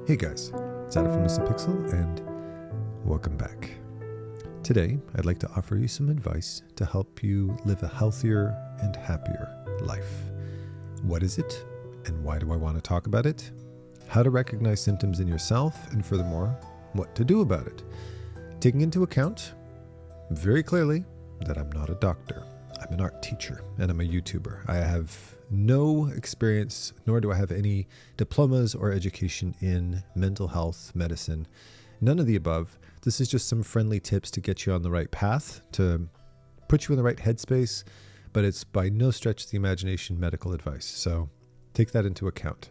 Hey guys, it's Adam from LUCIDPIXUL and welcome back. Today, I'd like to offer you some advice to help you live a healthier and happier life. What is it and why do I want to talk about it? How to recognize symptoms in yourself and furthermore, what to do about it. Taking into account very clearly that I'm not a doctor. I'm an art teacher and I'm a YouTuber. I have no experience, nor do I have any diplomas or education in mental health, medicine, none of the above. This is just some friendly tips to get you on the right path, to put you in the right headspace, but it's by no stretch of the imagination medical advice. So take that into account.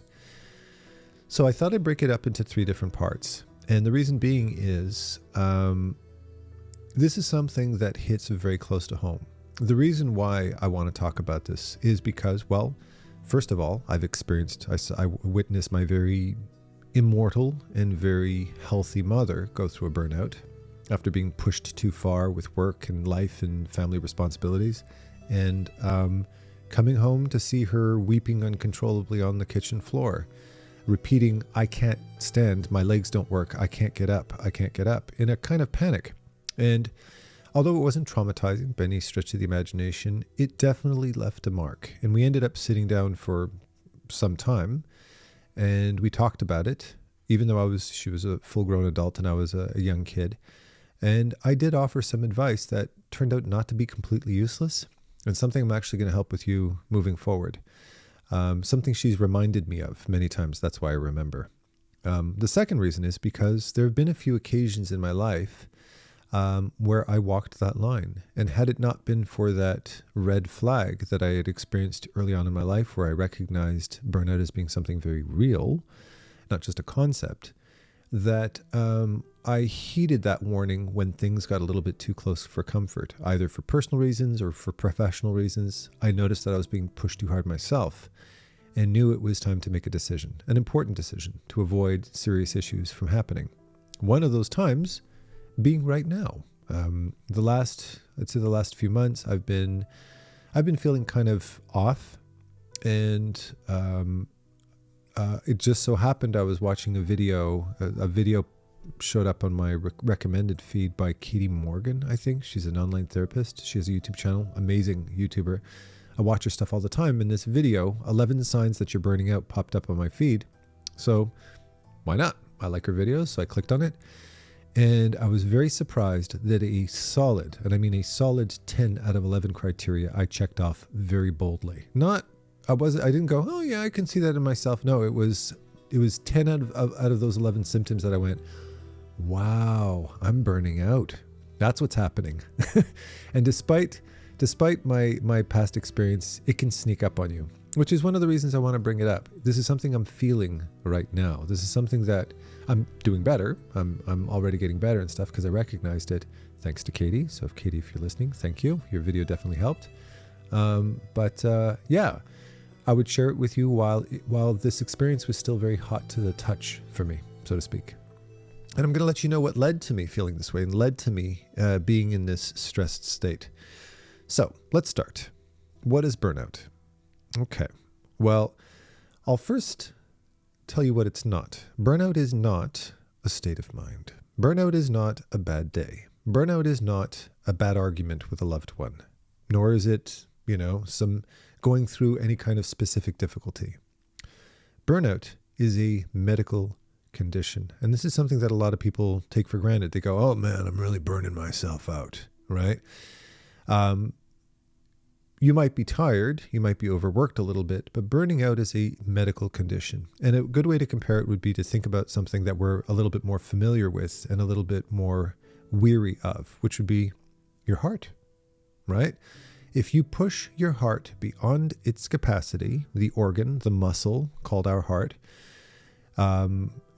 So I thought I'd break it up into 3 different parts. And the reason being is, this is something that hits very close to home. The reason why I want to talk about this is because, well, first of all, I witnessed my very immortal and very healthy mother go through a burnout after being pushed too far with work and life and family responsibilities. And coming home to see her weeping uncontrollably on the kitchen floor, repeating, "I can't stand, my legs don't work, I can't get up, in a kind of panic. And although it wasn't traumatizing by any stretch of the imagination, it definitely left a mark. And we ended up sitting down for some time and we talked about it, even though she was a full-grown adult and I was a young kid. And I did offer some advice that turned out not to be completely useless and something I'm actually going to help with you moving forward. Something she's reminded me of many times. That's why I remember. The second reason is because there have been a few occasions in my life where I walked that line. And had it not been for that red flag that I had experienced early on in my life, where I recognized burnout as being something very real, not just a concept, that I heeded that warning when things got a little bit too close for comfort, either for personal reasons or for professional reasons. I noticed that I was being pushed too hard myself and knew it was time to make a decision, an important decision, to avoid serious issues from happening. One of those times being right now. The last few months, I've been feeling kind of off, and it just so happened I was watching a video. A video showed up on my recommended feed by Katie Morgan. I think she's an online therapist. She has a YouTube channel, amazing YouTuber. I watch her stuff all the time. In this video, 11 signs that you're burning out popped up on my feed. So why not? I like her videos, so I clicked on it. And I was very surprised that a solid 10 out of 11 criteria I checked off very boldly. I didn't go, oh yeah, I can see that in myself. No, it was 10 out of those 11 symptoms that I went, wow, I'm burning out. That's what's happening. And despite my past experience, it can sneak up on you, which is one of the reasons I want to bring it up. This is something I'm feeling right now. This is something that I'm doing better. I'm already getting better and stuff because I recognized it thanks to Katie. So Katie, if you're listening, thank you. Your video definitely helped. Yeah, I would share it with you while this experience was still very hot to the touch for me, so to speak. And I'm going to let you know what led to me feeling this way and led to me being in this stressed state. So let's start. What is burnout? Okay, well, I'll first tell you what it's not. Burnout is not a state of mind. Burnout is not a bad day. Burnout is not a bad argument with a loved one, nor is it, some going through any kind of specific difficulty. Burnout is a medical condition. And this is something that a lot of people take for granted. They go, oh man, I'm really burning myself out, right? You might be tired, you might be overworked a little bit, but burning out is a medical condition. And a good way to compare it would be to think about something that we're a little bit more familiar with and a little bit more weary of, which would be your heart, right? If you push your heart beyond its capacity, the organ, the muscle called our heart,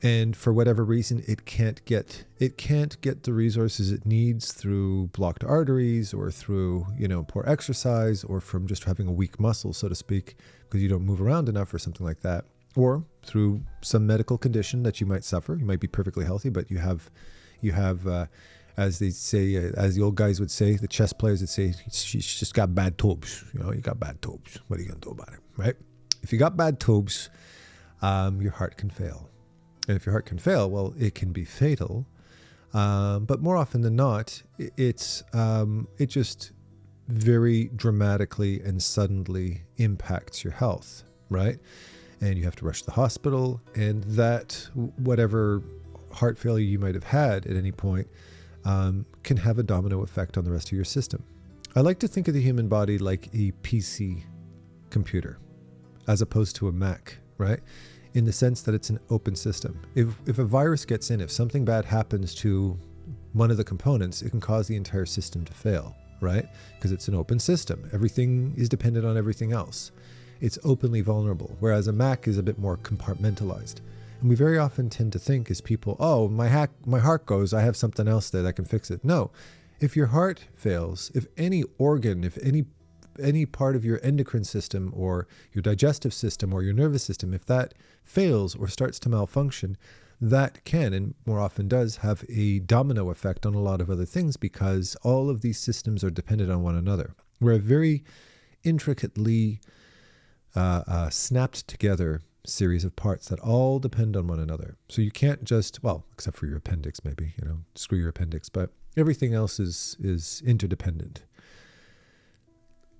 and for whatever reason, it can't get the resources it needs through blocked arteries or through, poor exercise or from just having a weak muscle, so to speak, because you don't move around enough or something like that, or through some medical condition that you might suffer. You might be perfectly healthy, but you have, as they say, as the old guys would say, the chess players would say, she's just got bad tubes. You got bad tubes. What are you going to do about it, right? If you got bad tubes, your heart can fail. And if your heart can fail, well, it can be fatal. But more often than not, it just very dramatically and suddenly impacts your health, right? And you have to rush to the hospital, and that whatever heart failure you might have had at any point can have a domino effect on the rest of your system. I like to think of the human body like a PC computer as opposed to a Mac, right? In the sense that it's an open system. If a virus gets in, if something bad happens to one of the components, it can cause the entire system to fail, right? Because it's an open system. Everything is dependent on everything else. It's openly vulnerable, whereas a Mac is a bit more compartmentalized. And we very often tend to think as people, oh, my heart goes, I have something else there that can fix it. No, if your heart fails, if any organ, if any part of your endocrine system or your digestive system or your nervous system, if that fails or starts to malfunction, that can, and more often does, have a domino effect on a lot of other things, because all of these systems are dependent on one another. We're a very intricately snapped together series of parts that all depend on one another. So you can't just, well, except for your appendix, maybe, screw your appendix, but everything else is interdependent.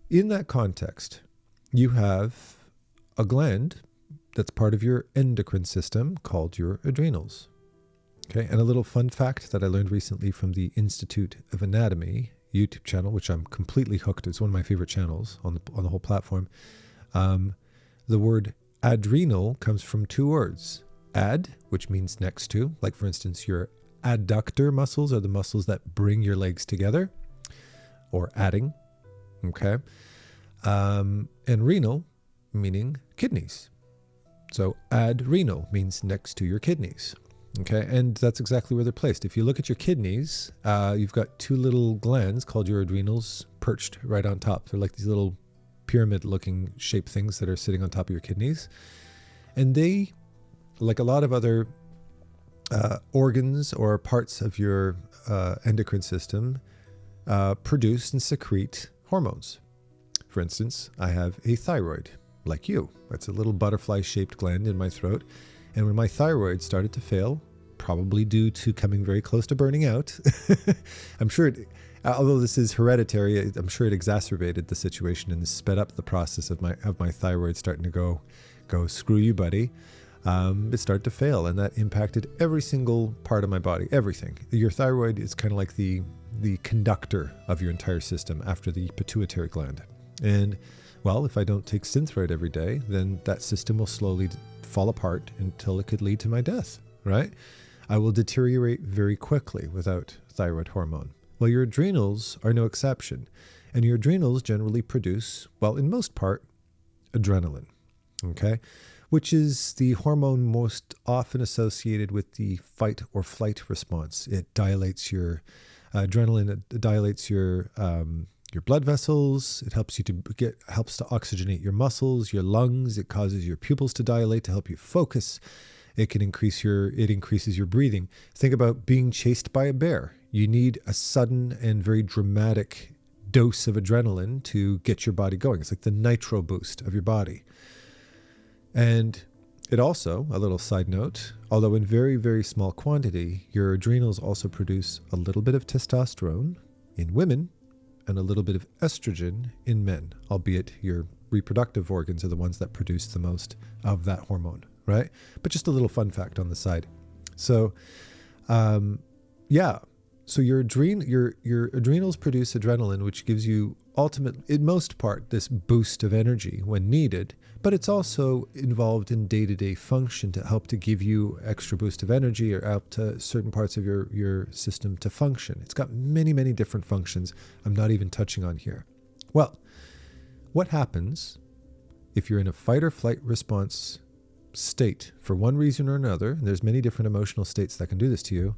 In that context, you have a gland that's part of your endocrine system called your adrenals. Okay, and a little fun fact that I learned recently from the Institute of Anatomy YouTube channel, which I'm completely hooked. It's one of my favorite channels on the whole platform. The word adrenal comes from two words. Ad, which means next to, like for instance, your adductor muscles are the muscles that bring your legs together, or adding. Okay. And renal, meaning kidneys. So adrenal means next to your kidneys. Okay. And that's exactly where they're placed. If you look at your kidneys, you've got two little glands called your adrenals perched right on top. They're like these little pyramid looking shaped things that are sitting on top of your kidneys. And they, like a lot of other organs or parts of your endocrine system, produce and secrete hormones. For instance, I have a thyroid, like you. It's a little butterfly-shaped gland in my throat. And when my thyroid started to fail, probably due to coming very close to burning out, I'm sure although this is hereditary, I'm sure it exacerbated the situation and sped up the process of my thyroid starting to go screw you, buddy. It started to fail, and that impacted every single part of my body, everything. Your thyroid is kind of like the conductor of your entire system after the pituitary gland. And, well, if I don't take Synthroid every day, then that system will slowly fall apart until it could lead to my death, right? I will deteriorate very quickly without thyroid hormone. Well, your adrenals are no exception. And your adrenals generally produce, well, in most part, adrenaline, okay? Which is the hormone most often associated with the fight or flight response. It dilates your adrenaline, it dilates your blood vessels. It helps helps to oxygenate your muscles, your lungs. It causes your pupils to dilate to help you focus. It increases your breathing. Think about being chased by a bear. You need a sudden and very dramatic dose of adrenaline to get your body going. It's like the nitro boost of your body. And it also, a little side note, although in very, very small quantity, your adrenals also produce a little bit of testosterone in women and a little bit of estrogen in men, albeit your reproductive organs are the ones that produce the most of that hormone, right? But just a little fun fact on the side. So, So your adrenals produce adrenaline, which gives you in most part, this boost of energy when needed, but it's also involved in day-to-day function to help to give you extra boost of energy or help to certain parts of your system to function. It's got many, many different functions I'm not even touching on here. Well, what happens if you're in a fight or flight response state for one reason or another, and there's many different emotional states that can do this to you,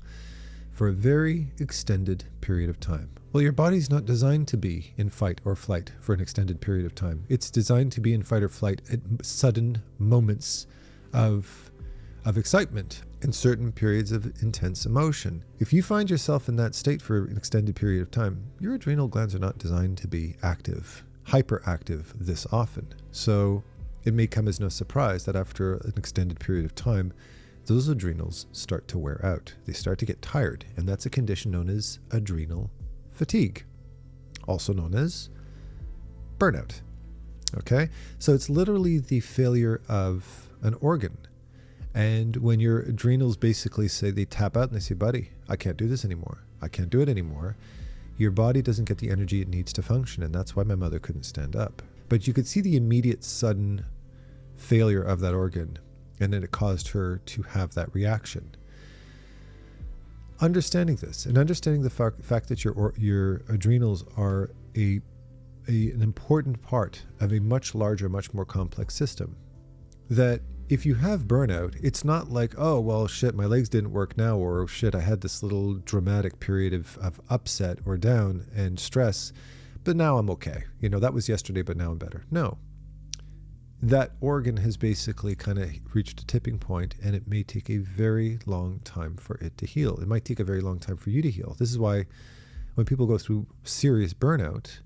for a very extended period of time? Well, your body's not designed to be in fight or flight for an extended period of time. It's designed to be in fight or flight at sudden moments of excitement and certain periods of intense emotion. If you find yourself in that state for an extended period of time, your adrenal glands are not designed to be hyperactive this often. So it may come as no surprise that after an extended period of time, those adrenals start to wear out. They start to get tired, and that's a condition known as adrenal fatigue, also known as burnout. Okay? So it's literally the failure of an organ. And when your adrenals basically say, they tap out and they say, buddy, I can't do this anymore. I can't do it anymore. Your body doesn't get the energy it needs to function. And that's why my mother couldn't stand up. But you could see the immediate sudden failure of that organ. And then it caused her to have that reaction. Understanding this and understanding the fact that your adrenals are an important part of a much larger, much more complex system. That if you have burnout, it's not like, oh, well, shit, my legs didn't work now, or shit, I had this little dramatic period of upset or down and stress, but now I'm okay. You know, that was yesterday, but now I'm better. No. That organ has basically kind of reached a tipping point, and it may take a very long time for it to heal. It might take a very long time for you to heal. This is why when people go through serious burnout,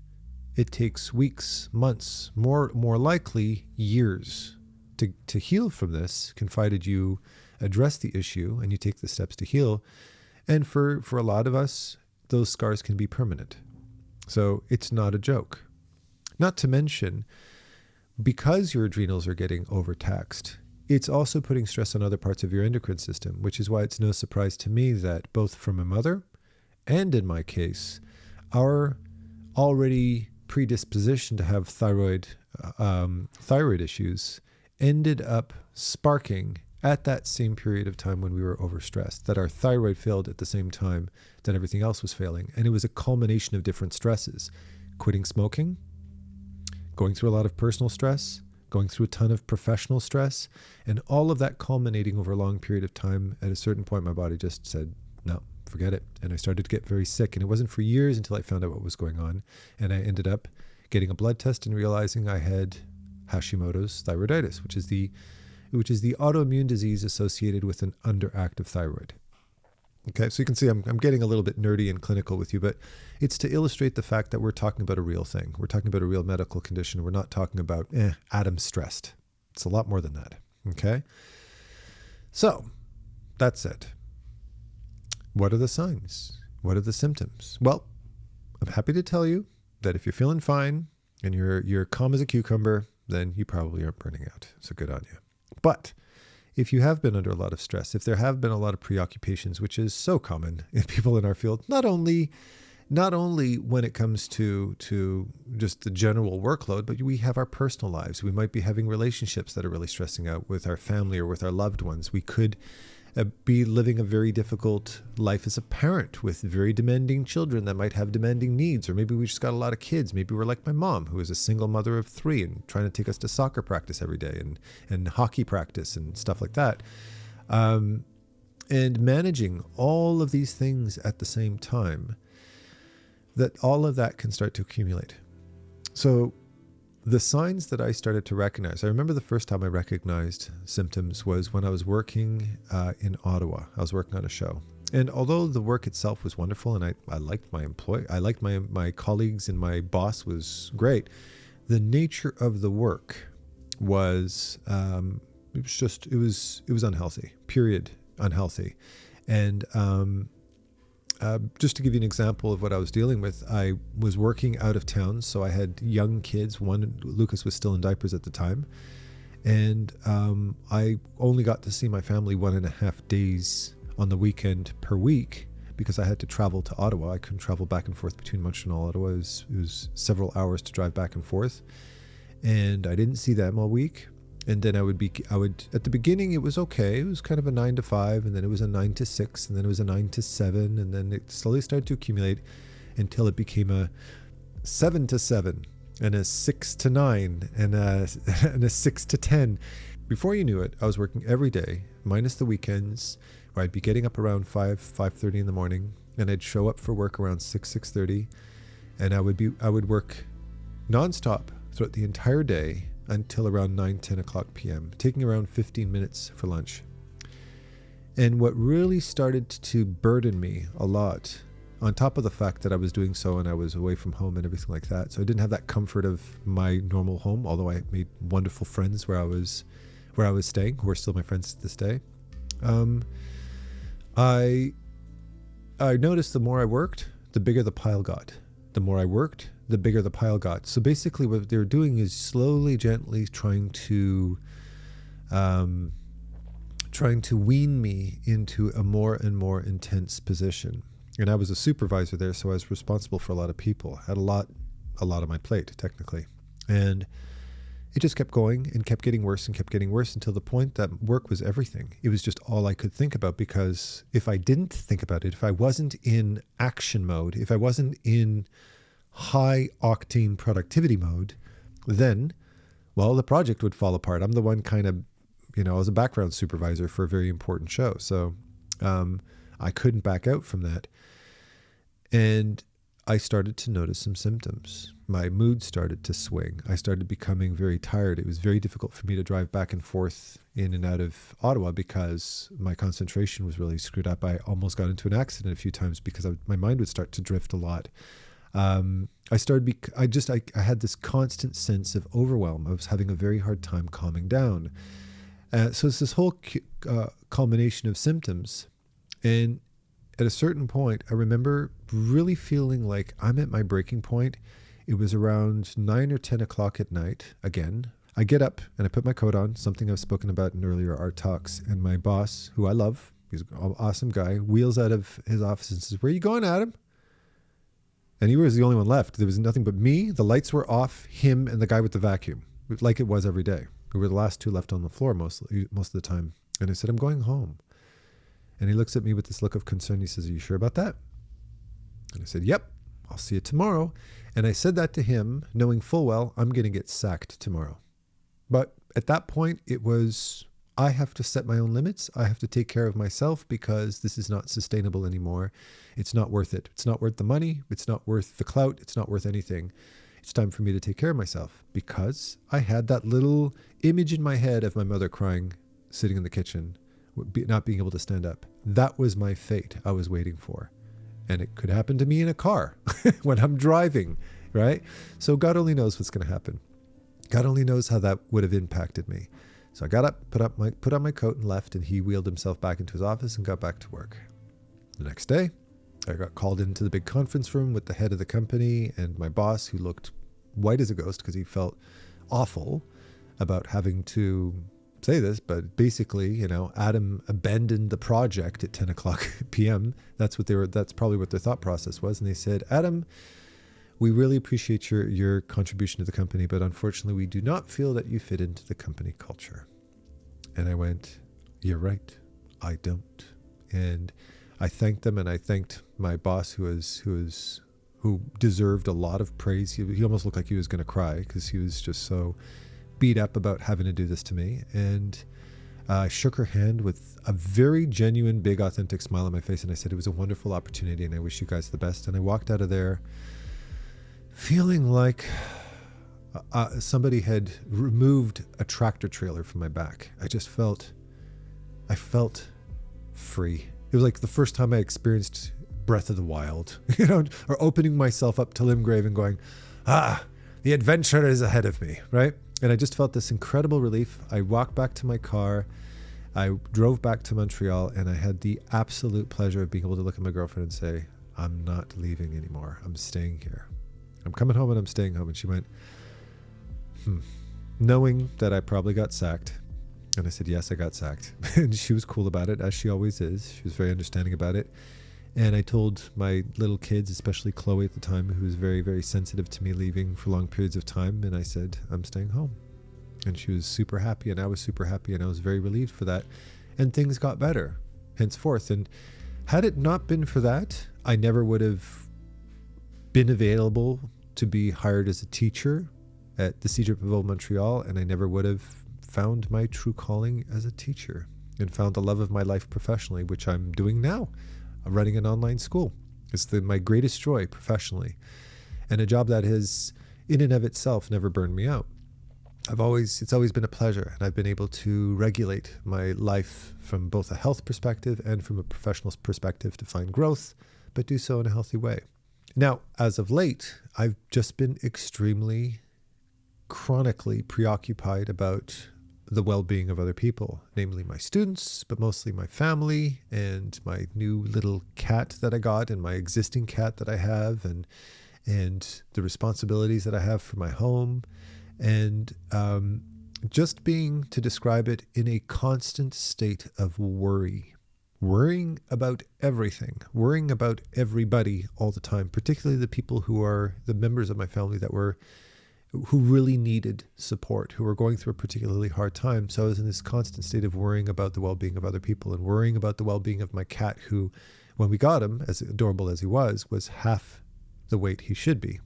it takes weeks, months, more likely years to heal from this, provided you address the issue and you take the steps to heal. And for a lot of us, those scars can be permanent. So it's not a joke. Not to mention, because your adrenals are getting overtaxed, it's also putting stress on other parts of your endocrine system, which is why it's no surprise to me that both from a mother and in my case, our already predisposition to have thyroid issues ended up sparking at that same period of time when we were overstressed, that our thyroid failed at the same time that everything else was failing. And it was a culmination of different stresses: quitting smoking, going through a lot of personal stress, going through a ton of professional stress, and all of that culminating over a long period of time. At a certain point, my body just said, no, forget it. And I started to get very sick. And it wasn't for years until I found out what was going on. And I ended up getting a blood test and realizing I had Hashimoto's thyroiditis, which is the autoimmune disease associated with an underactive thyroid. Okay, so you can see I'm getting a little bit nerdy and clinical with you, but it's to illustrate the fact that we're talking about a real thing. We're talking about a real medical condition. We're not talking about, Adam's stressed. It's a lot more than that. Okay, so that's it. What are the signs? What are the symptoms? Well, I'm happy to tell you that if you're feeling fine and you're calm as a cucumber, then you probably aren't burning out. So good on you. But if you have been under a lot of stress, if there have been a lot of preoccupations, which is so common in people in our field, not only when it comes to just the general workload, but we have our personal lives. We might be having relationships that are really stressing out with our family or with our loved ones. We could be living a very difficult life as a parent with very demanding children that might have demanding needs. Or maybe we just got a lot of kids. Maybe we're like my mom, who is a single mother of 3 and trying to take us to soccer practice every day and hockey practice and stuff like that. And managing all of these things at the same time, that all of that can start to accumulate. So the signs that I started to recognize, I remember the first time I recognized symptoms was when I was working in Ottawa. I was working on a show. And although the work itself was wonderful and I liked my I liked my colleagues and my boss was great, the nature of the work was, it was unhealthy, period, unhealthy. And just to give you an example of what I was dealing with, I was working out of town, so I had young kids. Lucas was still in diapers at the time, and I only got to see my family 1.5 days on the weekend per week because I had to travel to Ottawa. I couldn't travel back and forth between Montreal and Ottawa. It was several hours to drive back and forth, and I didn't see them all week. And then I would at the beginning it was okay. It was kind of a 9 to 5, and then it was a 9 to 6, and then it was a 9 to 7, and then it slowly started to accumulate until it became a 7 to 7 and a 6 to 9 and a 6 to 10. Before you knew it, I was working every day, minus the weekends, where I'd be getting up around 5:30 in the morning, and I'd show up for work around 6:30, and I would work nonstop throughout the entire day until around 9-10 o'clock p.m., taking around 15 minutes for lunch. And what really started to burden me a lot, on top of the fact that I was doing so and I was away from home and everything like that, so I didn't have that comfort of my normal home, although I made wonderful friends where I was staying, who are still my friends to this day. I noticed the more I worked, the bigger the pile got. The more I worked, the bigger the pile got. So basically what they're doing is slowly, gently trying to wean me into a more and more intense position. And I was a supervisor there, so I was responsible for a lot of people. I had a lot on my plate, technically. And it just kept going and kept getting worse until the point that work was everything. It was just all I could think about, because if I didn't think about it, if I wasn't in action mode, if I wasn't in high octane productivity mode, then, well, the project would fall apart. I'm the one kind of, I was a background supervisor for a very important show. So I couldn't back out from that. And I started to notice some symptoms. My mood started to swing. I started becoming very tired. It was very difficult for me to drive back and forth in and out of Ottawa because my concentration was really screwed up. I almost got into an accident a few times because my mind would start to drift a lot. I had this constant sense of overwhelm. I was having a very hard time calming down. So it's this whole culmination of symptoms. And at a certain point, I remember really feeling like I'm at my breaking point. It was around 9 or 10 o'clock at night. Again, I get up and I put my coat on, something I've spoken about in earlier art talks. And my boss, who I love, he's an awesome guy, wheels out of his office and says, "Where are you going, Adam?" And he was the only one left. There was nothing but me. The lights were off, him, and the guy with the vacuum, like it was every day. We were the last two left on the floor most of the time. And I said, "I'm going home." And he looks at me with this look of concern. He says, "Are you sure about that?" And I said, "Yep, I'll see you tomorrow." And I said that to him, knowing full well I'm going to get sacked tomorrow. But at that point, it was, I have to set my own limits. I have to take care of myself because this is not sustainable anymore. It's not worth it. It's not worth the money. It's not worth the clout. It's not worth anything. It's time for me to take care of myself, because I had that little image in my head of my mother crying, sitting in the kitchen, not being able to stand up. That was my fate I was waiting for. And it could happen to me in a car when I'm driving, right? So God only knows what's going to happen. God only knows how that would have impacted me. So I got up, put on my coat and left, and he wheeled himself back into his office and got back to work. The next day, I got called into the big conference room with the head of the company and my boss, who looked white as a ghost because he felt awful about having to say this, but basically, Adam abandoned the project at 10 o'clock p.m. That's probably what their thought process was. And they said, "Adam, we really appreciate your contribution to the company, but unfortunately we do not feel that you fit into the company culture." And I went, "You're right, I don't." And I thanked them, and I thanked my boss, who deserved a lot of praise. He almost looked like he was going to cry because he was just so beat up about having to do this to me. And I shook her hand with a very genuine, big, authentic smile on my face. And I said, "It was a wonderful opportunity and I wish you guys the best." And I walked out of there feeling like somebody had removed a tractor trailer from my back. I felt free. It was like the first time I experienced Breath of the Wild, or opening myself up to Limgrave and going, the adventure is ahead of me, right? And I just felt this incredible relief. I walked back to my car. I drove back to Montreal, and I had the absolute pleasure of being able to look at my girlfriend and say, "I'm not leaving anymore. I'm staying here. I'm coming home and I'm staying home." And she went, knowing that I probably got sacked. And I said, "Yes, I got sacked." And she was cool about it, as she always is. She was very understanding about it. And I told my little kids, especially Chloe at the time, who was very, very sensitive to me leaving for long periods of time. And I said, "I'm staying home." And she was super happy, and I was super happy, and I was very relieved for that. And things got better henceforth. And had it not been for that, I never would have been available to be hired as a teacher at the Cégep of Montreal. And I never would have found my true calling as a teacher and found the love of my life professionally, which I'm doing now. I'm running an online school. It's my greatest joy professionally, and a job that has, in and of itself, never burned me out. It's always been a pleasure, and I've been able to regulate my life from both a health perspective and from a professional perspective to find growth, but do so in a healthy way. Now, as of late, I've just been extremely chronically preoccupied about the well-being of other people, namely my students, but mostly my family and my new little cat that I got and my existing cat that I have, and the responsibilities that I have for my home, and just being, to describe it, in a constant state of worrying about everything, worrying about everybody all the time, particularly the people who are the members of my family who really needed support, who were going through a particularly hard time. So I was in this constant state of worrying about the well-being of other people and worrying about the well-being of my cat, who, when we got him, as adorable as he was half the weight he should be.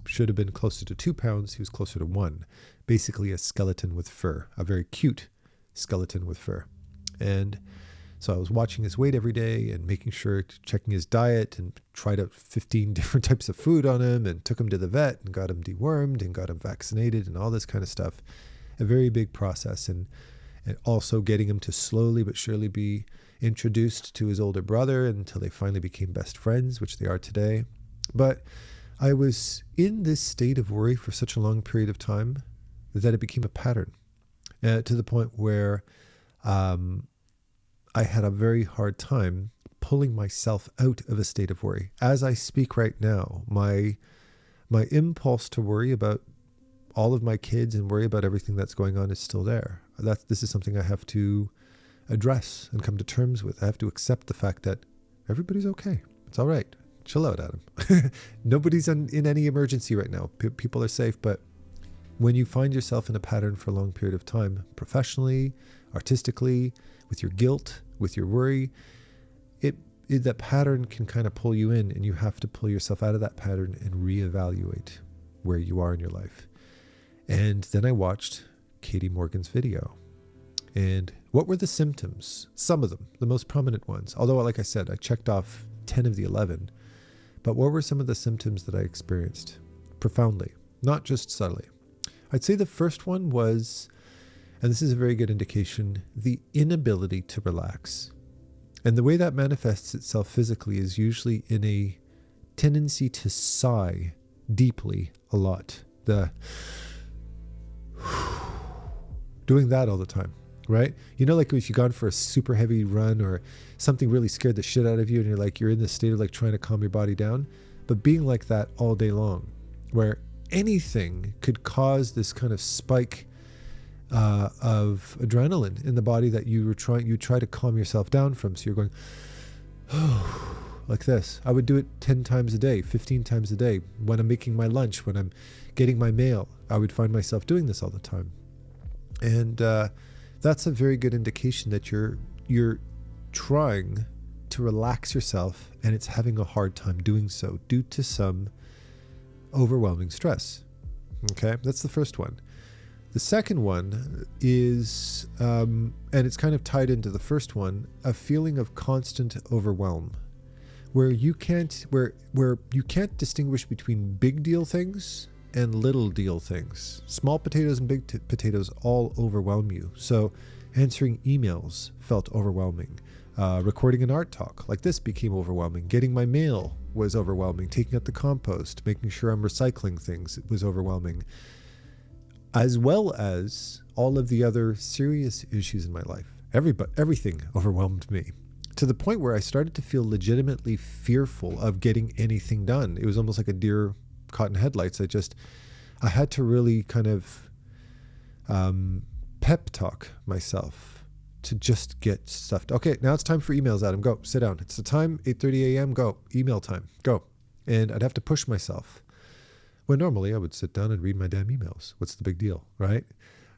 Should have been closer to 2 pounds. He was closer to 1. Basically a skeleton with fur, a very cute skeleton with fur. And so I was watching his weight every day and making sure, checking his diet, and tried out 15 different types of food on him, and took him to the vet and got him dewormed and got him vaccinated and all this kind of stuff. A very big process. And also getting him to slowly but surely be introduced to his older brother until they finally became best friends, which they are today. But I was in this state of worry for such a long period of time that it became a pattern, to the point where I had a very hard time pulling myself out of a state of worry. As I speak right now, my impulse to worry about all of my kids and worry about everything that's going on is still there. This is something I have to address and come to terms with. I have to accept the fact that everybody's okay. It's all right. Chill out, Adam. Nobody's in any emergency right now. People are safe. But when you find yourself in a pattern for a long period of time, professionally, artistically, with your guilt, with your worry, that pattern can kind of pull you in, and you have to pull yourself out of that pattern and reevaluate where you are in your life. And then I watched Katie Morgan's video. And what were the symptoms? Some of them, the most prominent ones. Although, like I said, I checked off 10 of the 11. But what were some of the symptoms that I experienced profoundly, not just subtly? I'd say the first one was, and this is a very good indication, the inability to relax. And the way that manifests itself physically is usually in a tendency to sigh deeply a lot. Doing that all the time, right? You know, like if you've gone for a super heavy run or something really scared the shit out of you, and you're in this state of like trying to calm your body down, but being like that all day long, where anything could cause this kind of spike of adrenaline in the body that you try to calm yourself down from. So you're going, oh, like this. I would do it 10 times a day, 15 times a day. When I'm making my lunch, when I'm getting my mail, I would find myself doing this all the time. And that's a very good indication that you're trying to relax yourself, and it's having a hard time doing so due to some overwhelming stress. Okay, that's the first one. The second one is, and it's kind of tied into the first one, a feeling of constant overwhelm, where you can't distinguish between big deal things and little deal things. Small potatoes and big potatoes all overwhelm you. So answering emails felt overwhelming. Recording an art talk like this became overwhelming. Getting my mail was overwhelming. Taking out the compost, making sure I'm recycling things, it was overwhelming. As well as all of the other serious issues in my life. Everything overwhelmed me, to the point where I started to feel legitimately fearful of getting anything done. It was almost like a deer caught in headlights. I had to really kind of pep talk myself to just get stuff. Okay, now it's time for emails, Adam. Go, sit down. It's the time, 8:30 a.m. Go, email time. Go. And I'd have to push myself. When normally I would sit down and read my damn emails. What's the big deal, right?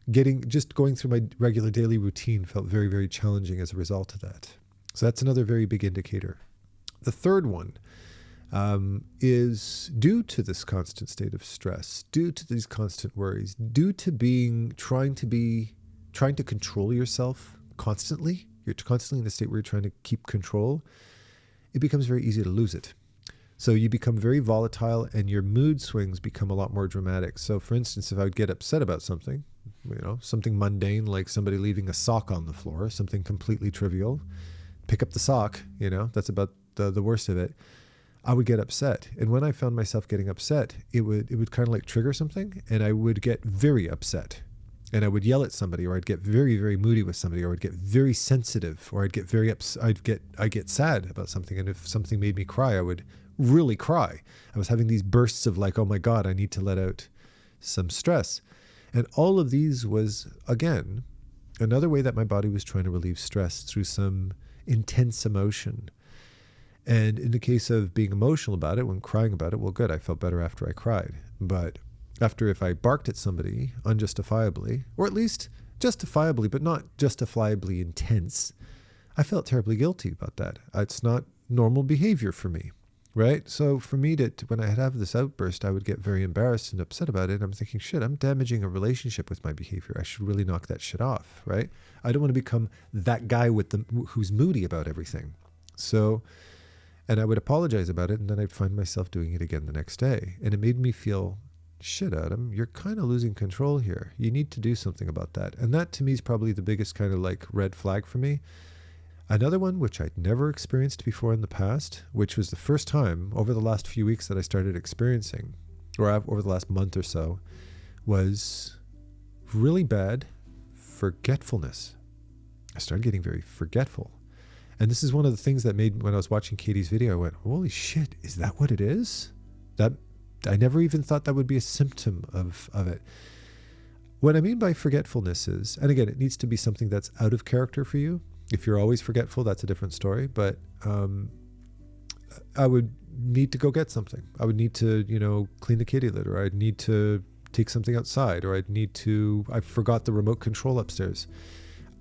Just going through my regular daily routine felt very, very challenging as a result of that. So that's another very big indicator. The third one is due to this constant state of stress, due to these constant worries, due to trying to control yourself constantly. You're constantly in a state where you're trying to keep control. It becomes very easy to lose it. So you become very volatile, and your mood swings become a lot more dramatic. So for instance, if I would get upset about something, something mundane like somebody leaving a sock on the floor, something completely trivial, pick up the sock, that's about the worst of it. I would get upset. And when I found myself getting upset, it would kind of like trigger something, and I would get very upset. and I would yell at somebody, or I'd get very, very moody with somebody, or I'd get very sensitive, or I'd get very I'd get sad about something. And if something made me cry, I would really cry. I was having these bursts of like, oh my God, I need to let out some stress. And all of these was, again, another way that my body was trying to relieve stress through some intense emotion. And in the case of being emotional about it, when crying about it, well, good, I felt better after I cried. But after, if I barked at somebody unjustifiably, or at least justifiably, but not justifiably intense, I felt terribly guilty about that. It's not normal behavior for me, right? So for me when I have this outburst, I would get very embarrassed and upset about it. I'm thinking, shit, I'm damaging a relationship with my behavior. I should really knock that shit off, right? I don't want to become that guy who's moody about everything. So, and I would apologize about it, and then I'd find myself doing it again the next day. And it made me feel, shit, Adam, you're kind of losing control here. You need to do something about that. And that to me is probably the biggest kind of like red flag for me. Another one, which I'd never experienced before in the past, which was the first time over the last few weeks that I started experiencing, or over the last month or so, was really bad forgetfulness. I started getting very forgetful. And this is one of the things that made, when I was watching Katie's video, I went, holy shit, is that what it is? That I never even thought that would be a symptom of it. What I mean by forgetfulness is, and again, it needs to be something that's out of character for you. If you're always forgetful, that's a different story. But I would need to go get something. I would need to, clean the kitty litter. I'd need to take something outside, or I forgot the remote control upstairs.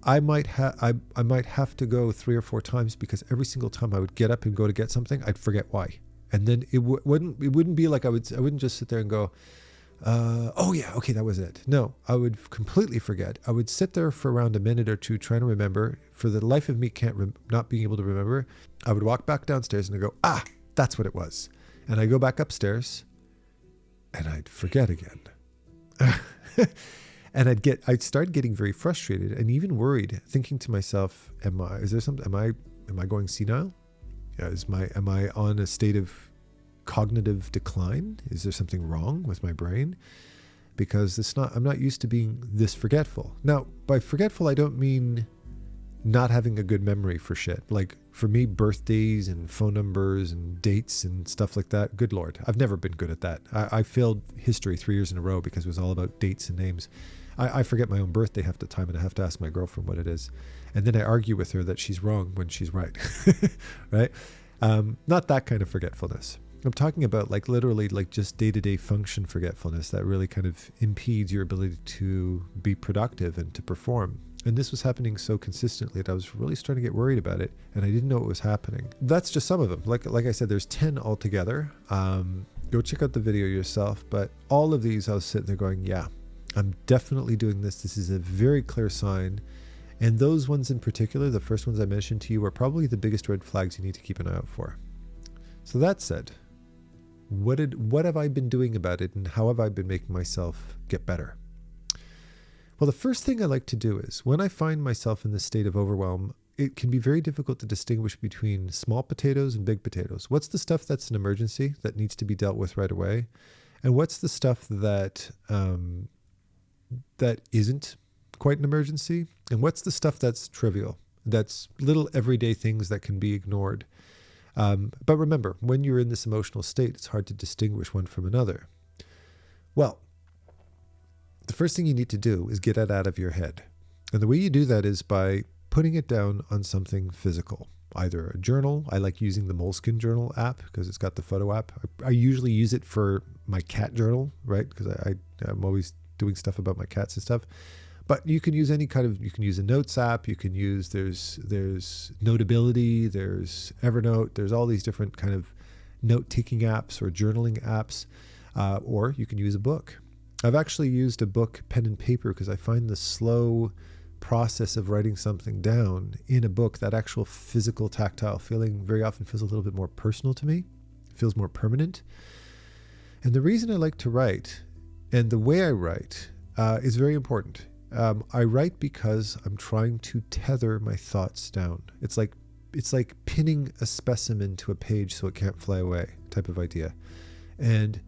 I might have to go 3 or 4 times, because every single time I would get up and go to get something, I'd forget why. And then it wouldn't be like I wouldn't just sit there and go, oh yeah, okay, that was it. No, I would completely forget. I would sit there for around a minute or two trying to remember. For the life of me, not being able to remember. I would walk back downstairs and I'd go, that's what it was. And I go back upstairs and I'd forget again. And I'd start getting very frustrated and even worried, thinking to myself, am I going senile? Am I on a state of cognitive decline? Is there something wrong with my brain? Because I'm not used to being this forgetful. Now, by forgetful, I don't mean not having a good memory for shit. Like for me, birthdays and phone numbers and dates and stuff like that. Good Lord, I've never been good at that. I failed history 3 years in a row because it was all about dates and names. I forget my own birthday half the time, and I have to ask my girlfriend what it is. And then I argue with her that she's wrong when she's right. Right? Not that kind of forgetfulness. I'm talking about like literally like just day-to-day function forgetfulness that really kind of impedes your ability to be productive and to perform. And this was happening so consistently that I was really starting to get worried about it, and I didn't know it was happening. That's just some of them. Like I said, there's 10 altogether. Go check out the video yourself. But all of these, I was sitting there going, yeah, I'm definitely doing this. This is a very clear sign. And those ones in particular, the first ones I mentioned to you, are probably the biggest red flags you need to keep an eye out for. So that said, what have I been doing about it, and how have I been making myself get better? Well, the first thing I like to do is, when I find myself in this state of overwhelm, it can be very difficult to distinguish between small potatoes and big potatoes. What's the stuff that's an emergency that needs to be dealt with right away? And what's the stuff that isn't quite an emergency? And what's the stuff that's trivial, that's little everyday things that can be ignored? But remember, when you're in this emotional state, it's hard to distinguish one from another. Well, the first thing you need to do is get it out of your head. And the way you do that is by putting it down on something physical, either a journal. I like using the Moleskine journal app because it's got the photo app. I usually use it for my cat journal, right? Because I'm always doing stuff about my cats and stuff. But you can use you can use a notes app. You can use, there's Notability, there's Evernote, there's all these different kind of note-taking apps or journaling apps, or you can use a book. I've actually used a book, pen and paper, because I find the slow process of writing something down in a book, that actual physical, tactile feeling, very often feels a little bit more personal to me. It feels more permanent. And the reason I like to write, and the way I write, is very important. I write because I'm trying to tether my thoughts down. It's like pinning a specimen to a page so it can't fly away type of idea. And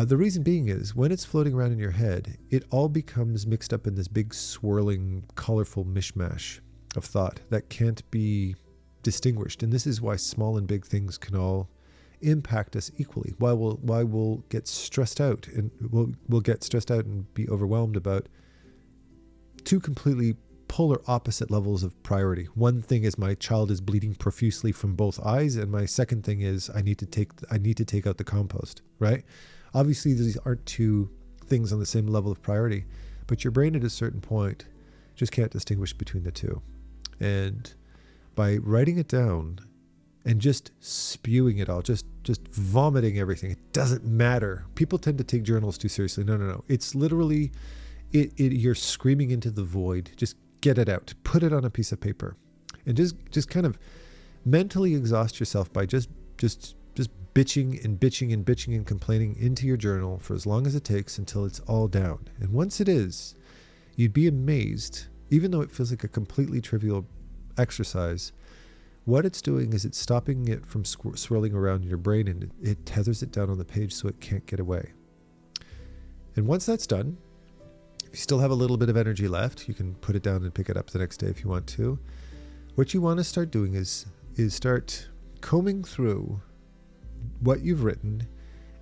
The reason being is when it's floating around in your head, it all becomes mixed up in this big swirling, colorful mishmash of thought that can't be distinguished. And this is why small and big things can all impact us equally. Why we'll get stressed out, and we'll get stressed out and be overwhelmed about two completely polar opposite levels of priority. One thing is my child is bleeding profusely from both eyes, and my second thing is I need to take out the compost, right? Obviously these aren't two things on the same level of priority, but your brain at a certain point just can't distinguish between the two. And by writing it down and just spewing it all, just vomiting everything, it doesn't matter. People tend to take journals too seriously. No. It's literally, you're screaming into the void. Just get it out. Put it on a piece of paper. And just kind of mentally exhaust yourself by just bitching and complaining into your journal for as long as it takes until it's all down. And once it is, you'd be amazed, even though it feels like a completely trivial exercise, what it's doing is it's stopping it from swirling around in your brain, and it tethers it down on the page so it can't get away. And once that's done, if you still have a little bit of energy left, you can put it down and pick it up the next day if you want to. What you want to start doing is start combing through what you've written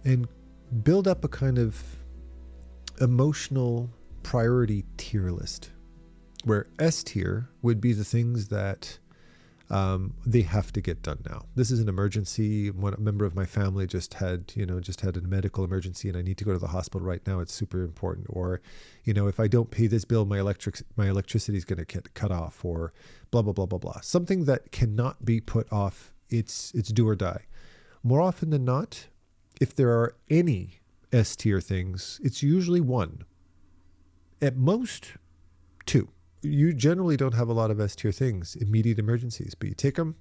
and build up a kind of emotional priority tier list, where S tier would be the things that they have to get done now. This is an emergency. One member of my family just had a medical emergency and I need to go to the hospital right now. It's super important. Or, if I don't pay this bill, my electricity is going to get cut off, or blah, blah, blah, blah, blah. Something that cannot be put off. It's do or die. More often than not, if there are any S tier things, it's usually one. At most, two. You generally don't have a lot of S tier things, immediate emergencies, but you take them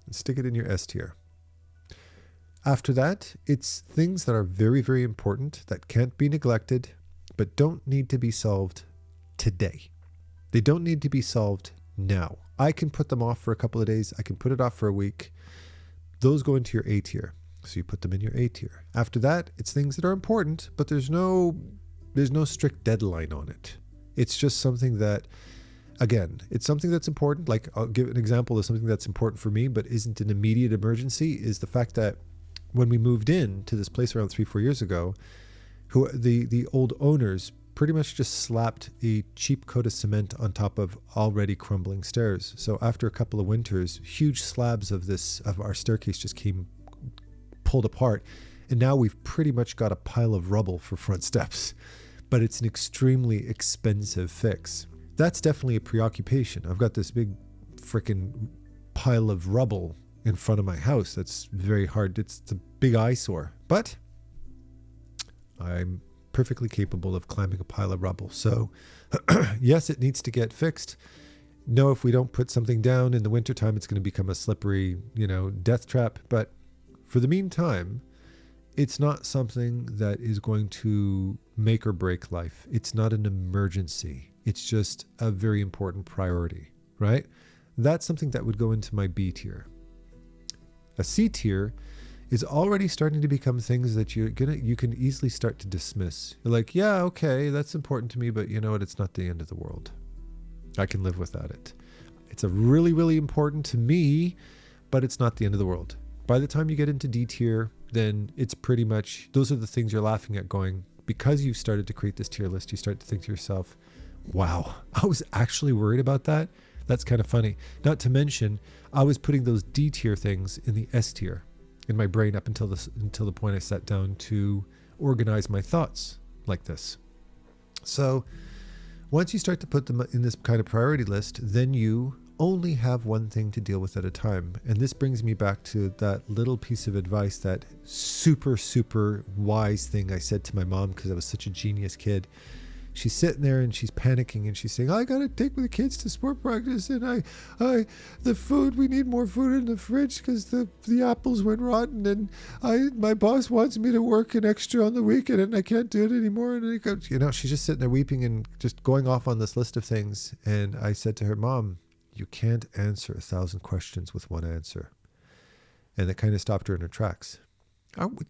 and stick it in your S tier. After that, it's things that are very, very important that can't be neglected, but don't need to be solved today. They don't need to be solved now. I can put them off for a couple of days. I can put it off for a week. Those go into your A tier. So you put them in your A tier. After that, it's things that are important, but there's no strict deadline on it. It's just something that, again, it's something that's important. Like, I'll give an example of something that's important for me, but isn't an immediate emergency, is the fact that when we moved in to this place around 3-4 years ago, the old owners pretty much just slapped a cheap coat of cement on top of already crumbling stairs. So after a couple of winters, huge slabs of our staircase just came pulled apart. And now we've pretty much got a pile of rubble for front steps, but it's an extremely expensive fix. That's definitely a preoccupation. I've got this big freaking pile of rubble in front of my house. That's very hard. It's a big eyesore, but I'm perfectly capable of climbing a pile of rubble. So yes, it needs to get fixed. No, if we don't put something down in the wintertime, it's going to become a slippery, death trap. But for the meantime, it's not something that is going to make or break life. It's not an emergency. It's just a very important priority, right? That's something that would go into my B tier. A C tier is already starting to become things that you can easily start to dismiss. You're like, yeah, okay, that's important to me, but you know what? It's not the end of the world. I can live without it. It's a really, really important to me, but it's not the end of the world. By the time you get into D tier, then it's pretty much, those are the things you're laughing at going, because you've started to create this tier list, you start to think to yourself, wow, I was actually worried about that. That's kind of funny. Not to mention, I was putting those D tier things in the S tier in my brain up until the point I sat down to organize my thoughts like this. So once you start to put them in this kind of priority list, then you only have one thing to deal with at a time. And this brings me back to that little piece of advice, that super, super wise thing I said to my mom because I was such a genius kid. She's sitting there and she's panicking and she's saying, I got to take the kids to sport practice, and the food, we need more food in the fridge because the apples went rotten, and my boss wants me to work an extra on the weekend and I can't do it anymore. And she's just sitting there weeping and just going off on this list of things. And I said to her, Mom, you can't answer 1,000 questions with one answer. And that kind of stopped her in her tracks.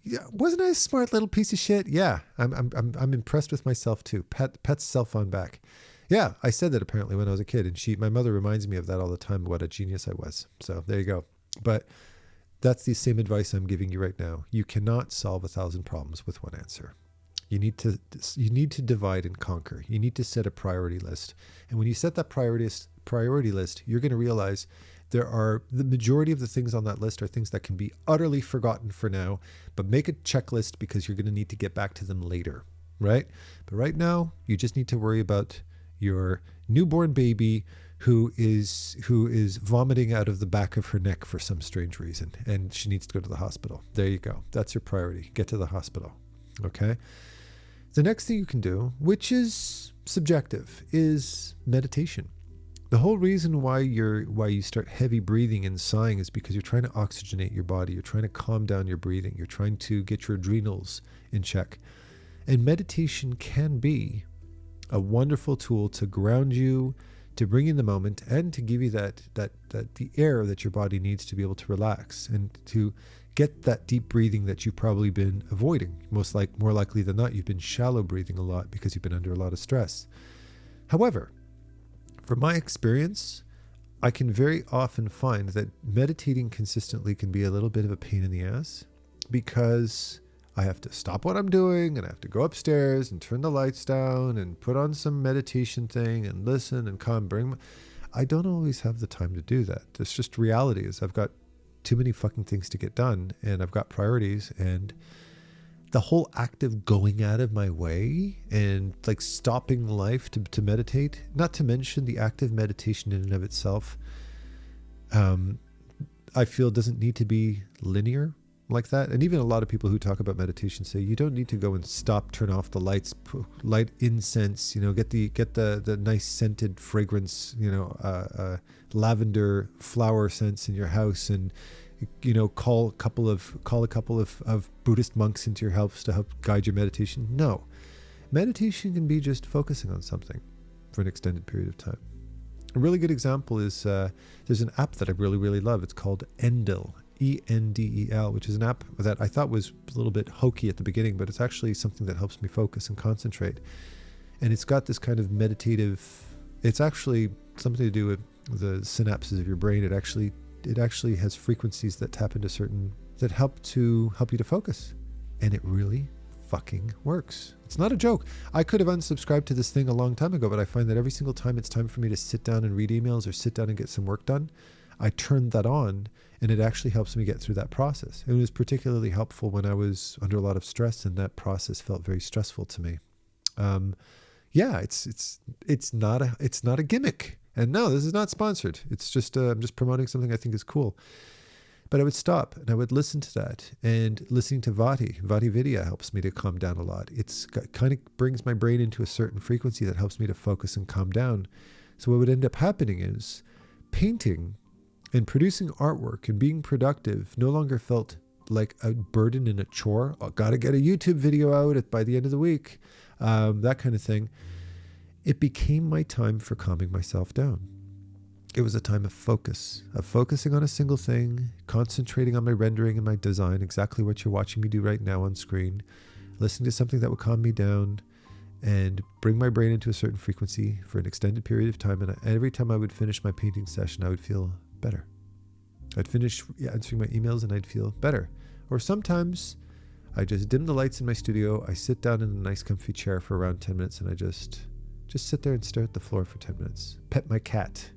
Yeah, wasn't I a smart little piece of shit? Yeah, I'm impressed with myself too. Pet's cell phone back. Yeah, I said that apparently when I was a kid, and my mother reminds me of that all the time. What a genius I was. So there you go. But that's the same advice I'm giving you right now. You cannot solve 1,000 problems with one answer. You need to divide and conquer. You need to set a priority list. And when you set that priority list, you're going to realize the majority of the things on that list are things that can be utterly forgotten for now, but make a checklist because you're going to need to get back to them later, right? But right now, you just need to worry about your newborn baby who is vomiting out of the back of her neck for some strange reason, and she needs to go to the hospital. There you go. That's your priority. Get to the hospital. Okay? The next thing you can do, which is subjective, is meditation. The whole reason why you start heavy breathing and sighing is because you're trying to oxygenate your body. You're trying to calm down your breathing. You're trying to get your adrenals in check. And meditation can be a wonderful tool to ground you, to bring in the moment, and to give you that the air that your body needs to be able to relax and to get that deep breathing that you've probably been avoiding. More likely than not, you've been shallow breathing a lot because you've been under a lot of stress. However, from my experience, I can very often find that meditating consistently can be a little bit of a pain in the ass because I have to stop what I'm doing and I have to go upstairs and turn the lights down and put on some meditation thing and listen and I don't always have the time to do that. It's just reality is I've got too many fucking things to get done and I've got priorities, and the whole act of going out of my way and like stopping life to meditate, not to mention the act of meditation in and of itself, I feel doesn't need to be linear like that. And even a lot of people who talk about meditation say you don't need to go and turn off the lights, light incense, get the nice scented fragrance, lavender flower scents in your house, and call a couple of Buddhist monks into your house to help guide your meditation. No, meditation can be just focusing on something for an extended period of time. A really good example is there's an app that I really, really love. It's called Endel, Endel, which is an app that I thought was a little bit hokey at the beginning, but it's actually something that helps me focus and concentrate. And it's got this kind of meditative, it's actually something to do with the synapses of your brain. It actually has frequencies that tap into that help you to focus. And it really fucking works. It's not a joke. I could have unsubscribed to this thing a long time ago, but I find that every single time it's time for me to sit down and read emails or sit down and get some work done, I turned that on, and it actually helps me get through that process. It was particularly helpful when I was under a lot of stress, and that process felt very stressful to me. It's not a gimmick. And no, this is not sponsored. It's just I'm just promoting something I think is cool. But I would stop and I would listen to that, and listening to Vati Vidya helps me to calm down a lot. It's kind of brings my brain into a certain frequency that helps me to focus and calm down. So what would end up happening is painting and producing artwork and being productive no longer felt like a burden and a chore. Oh, got to get a YouTube video out by the end of the week, that kind of thing. It became my time for calming myself down. It was a time of focusing on a single thing, concentrating on my rendering and my design, exactly what you're watching me do right now on screen, listening to something that would calm me down and bring my brain into a certain frequency for an extended period of time. And every time I would finish my painting session, I would feel better. I'd finish answering my emails and I'd feel better. Or sometimes I just dim the lights in my studio. I sit down in a nice comfy chair for around 10 minutes and I just sit there and stare at the floor for 10 minutes. Pet my cat.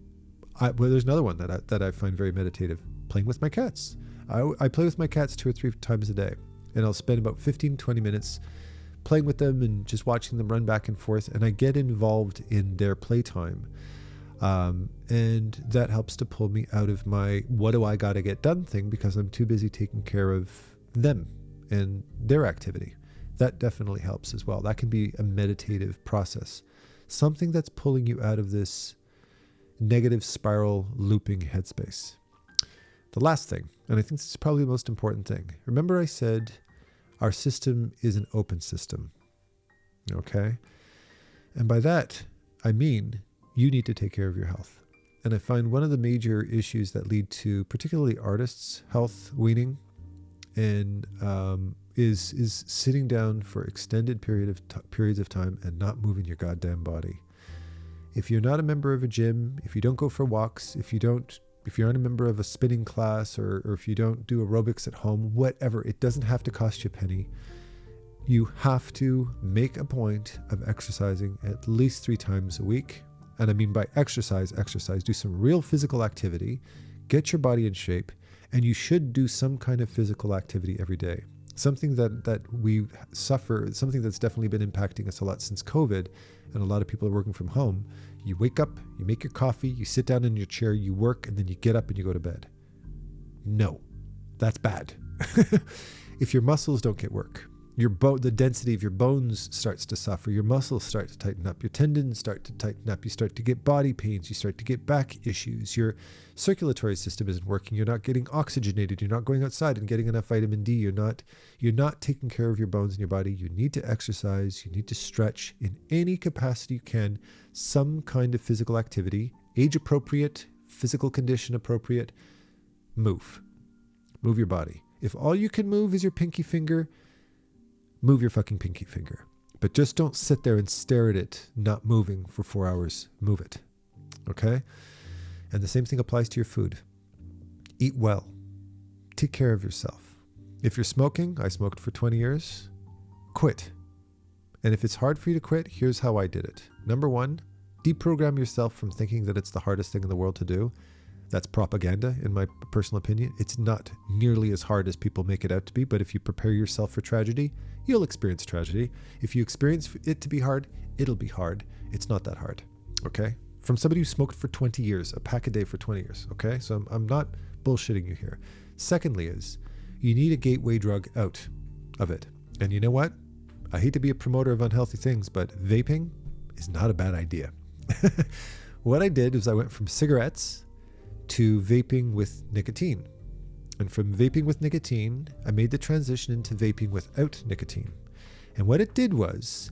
There's another one that I find very meditative. Playing with my cats. I play with my cats 2 or 3 times a day. And I'll spend about 15, 20 minutes playing with them and just watching them run back and forth. And I get involved in their playtime. And that helps to pull me out of my what do I got to get done thing, because I'm too busy taking care of them and their activity. That definitely helps as well. That can be a meditative process. Something that's pulling you out of this negative spiral looping headspace. The last thing, and I think this is probably the most important thing. Remember I said our system is an open system. Okay? And by that, I mean you need to take care of your health. And I find one of the major issues that lead to particularly artists' health weaning and is sitting down for extended periods of time and not moving your goddamn body. If you're not a member of a gym, if you don't go for walks, if you're not a member of a spinning class, or if you don't do aerobics at home, whatever, it doesn't have to cost you a penny. You have to make a point of exercising at least 3 times a week. And I mean by exercise, do some real physical activity, get your body in shape, and you should do some kind of physical activity every day. Something that we suffer, something that's definitely been impacting us a lot since COVID, and a lot of people are working from home. You wake up, you make your coffee, you sit down in your chair, you work, and then you get up and you go to bed. No, that's bad. If your muscles don't get work, the density of your bones starts to suffer, your muscles start to tighten up, your tendons start to tighten up, you start to get body pains, you start to get back issues, your circulatory system isn't working, you're not getting oxygenated, you're not going outside and getting enough vitamin D, you're not taking care of your bones in your body. You need to exercise, you need to stretch in any capacity you can, some kind of physical activity, age appropriate, physical condition appropriate. Move your body. If all you can move is your pinky finger, move your fucking pinky finger. But just don't sit there and stare at it not moving for 4 hours. Move it. Okay? And the same thing applies to your food. Eat well. Take care of yourself. If you're smoking, I smoked for 20 years, quit. And if it's hard for you to quit, here's how I did it. Number 1, deprogram yourself from thinking that it's the hardest thing in the world to do. That's propaganda, in my personal opinion. It's not nearly as hard as people make it out to be, but if you prepare yourself for tragedy, you'll experience tragedy. If you experience it to be hard, it'll be hard. It's not that hard, okay? From somebody who smoked for 20 years, a pack a day for 20 years, okay? So I'm not bullshitting you here. Secondly is, you need a gateway drug out of it. And you know what? I hate to be a promoter of unhealthy things, but vaping is not a bad idea. What I did was I went from cigarettes to vaping with nicotine. And from vaping with nicotine, I made the transition into vaping without nicotine. And what it did was,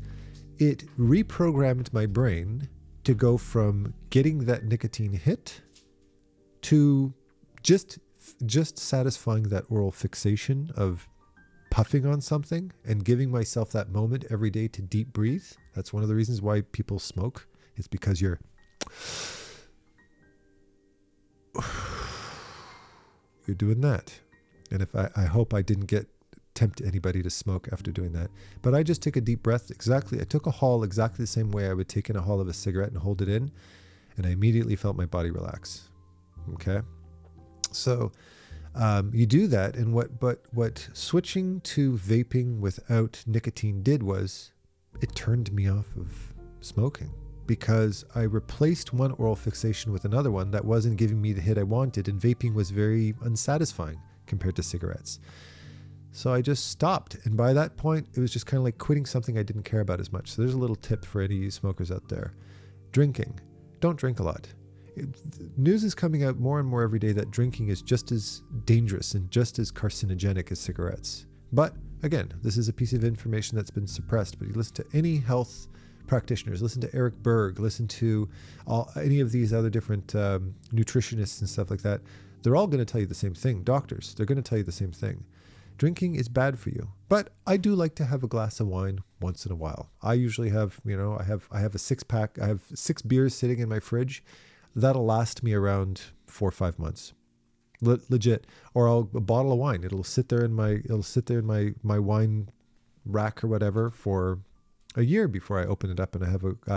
it reprogrammed my brain to go from getting that nicotine hit to just satisfying that oral fixation of puffing on something and giving myself that moment every day to deep breathe. That's one of the reasons why people smoke. It's because you're doing that. And if I hope I didn't tempt anybody to smoke after doing that. But I just took a deep breath. I took a haul exactly the same way I would take in a haul of a cigarette and hold it in. And I immediately felt my body relax. Okay. So you do that. And what switching to vaping without nicotine did was it turned me off of smoking, because I replaced one oral fixation with another one that wasn't giving me the hit I wanted, and vaping was very unsatisfying compared to cigarettes. So I just stopped. And by that point, it was just kind of like quitting something I didn't care about as much. So there's a little tip for any of you smokers out there. Drinking. Don't drink a lot. News is coming out more and more every day that drinking is just as dangerous and just as carcinogenic as cigarettes. But again, this is a piece of information that's been suppressed. But you listen to any health practitioners, listen to Eric Berg, listen to any of these other different nutritionists and stuff like that. They're all going to tell you the same thing. Doctors, they're going to tell you the same thing. Drinking is bad for you. But I do like to have a glass of wine once in a while. I usually have, I have a 6-pack. I have 6 beers sitting in my fridge. That'll last me around 4 or 5 months. Legit. Or a bottle of wine. It'll sit there in my wine rack or whatever for a year before I open it up and I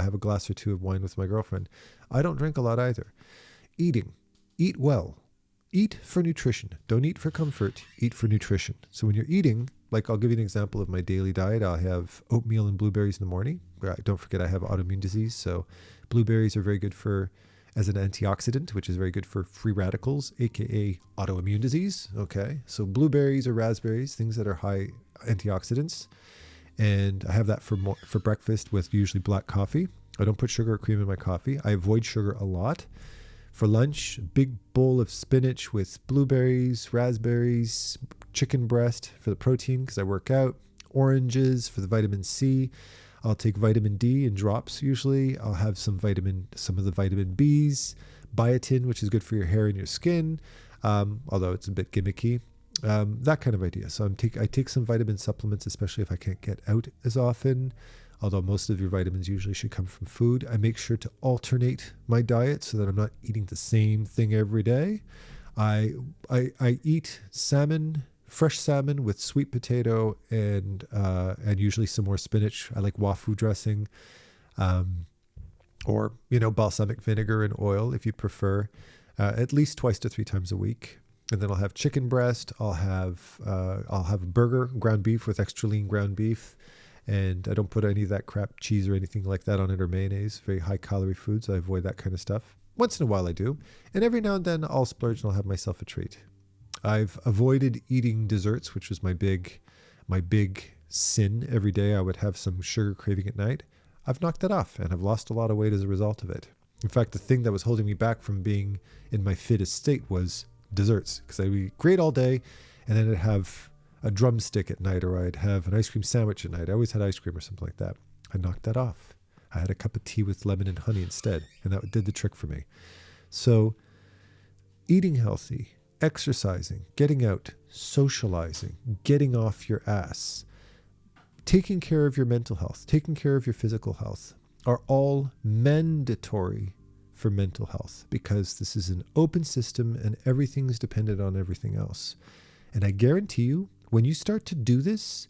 have a glass or 2 of wine with my girlfriend. I don't drink a lot either. Eating. Eat well. Eat for nutrition. Don't eat for comfort. Eat for nutrition. So when you're eating, like I'll give you an example of my daily diet. I'll have oatmeal and blueberries in the morning. Don't forget I have autoimmune disease. So blueberries are very good as an antioxidant, which is very good for free radicals, aka autoimmune disease. Okay. So blueberries or raspberries, things that are high antioxidants. And I have that for breakfast with usually black coffee. I don't put sugar or cream in my coffee. I avoid sugar a lot. For lunch, a big bowl of spinach with blueberries, raspberries, chicken breast for the protein because I work out, oranges for the vitamin C. I'll take vitamin D in drops usually. I'll have some of the vitamin Bs, biotin, which is good for your hair and your skin, although it's a bit gimmicky. That kind of idea. So I take some vitamin supplements, especially if I can't get out as often. Although most of your vitamins usually should come from food. I make sure to alternate my diet so that I'm not eating the same thing every day. I eat salmon, fresh salmon with sweet potato and usually some more spinach. I like wafu dressing, or balsamic vinegar and oil if you prefer. At least 2 to 3 times a week. And then I'll have chicken breast. I'll have a burger, ground beef with extra lean ground beef. And I don't put any of that crap cheese or anything like that on it, or mayonnaise. Very high calorie food, so I avoid that kind of stuff. Once in a while I do. And every now and then I'll splurge and I'll have myself a treat. I've avoided eating desserts, which was my big sin. Every day I would have some sugar craving at night. I've knocked that off and I've lost a lot of weight as a result of it. In fact, the thing that was holding me back from being in my fittest state was desserts, because I'd be great all day and then I'd have a drumstick at night, or I'd have an ice cream sandwich at night. I always had ice cream or something like that. I knocked that off. I had a cup of tea with lemon and honey instead, and that did the trick for me. So eating healthy, exercising, getting out, socializing, getting off your ass, taking care of your mental health, taking care of your physical health are all mandatory for mental health, because this is an open system and everything's dependent on everything else. And I guarantee you, when you start to do this,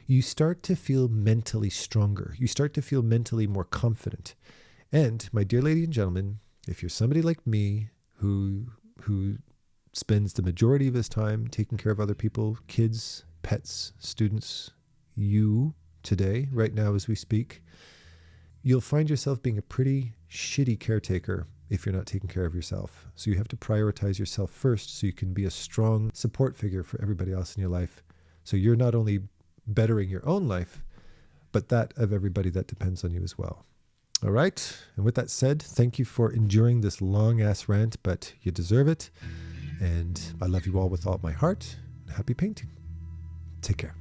you start to feel mentally stronger. You start to feel mentally more confident. And my dear lady and gentlemen, if you're somebody like me who spends the majority of his time taking care of other people, kids, pets, students, you today, right now as we speak, you'll find yourself being a pretty shitty caretaker if you're not taking care of yourself. So you have to prioritize yourself first so you can be a strong support figure for everybody else in your life. So you're not only bettering your own life, but that of everybody that depends on you as well. All right. And with that said, thank you for enduring this long ass rant, but you deserve it. And I love you all with all my heart. Happy painting. Take care.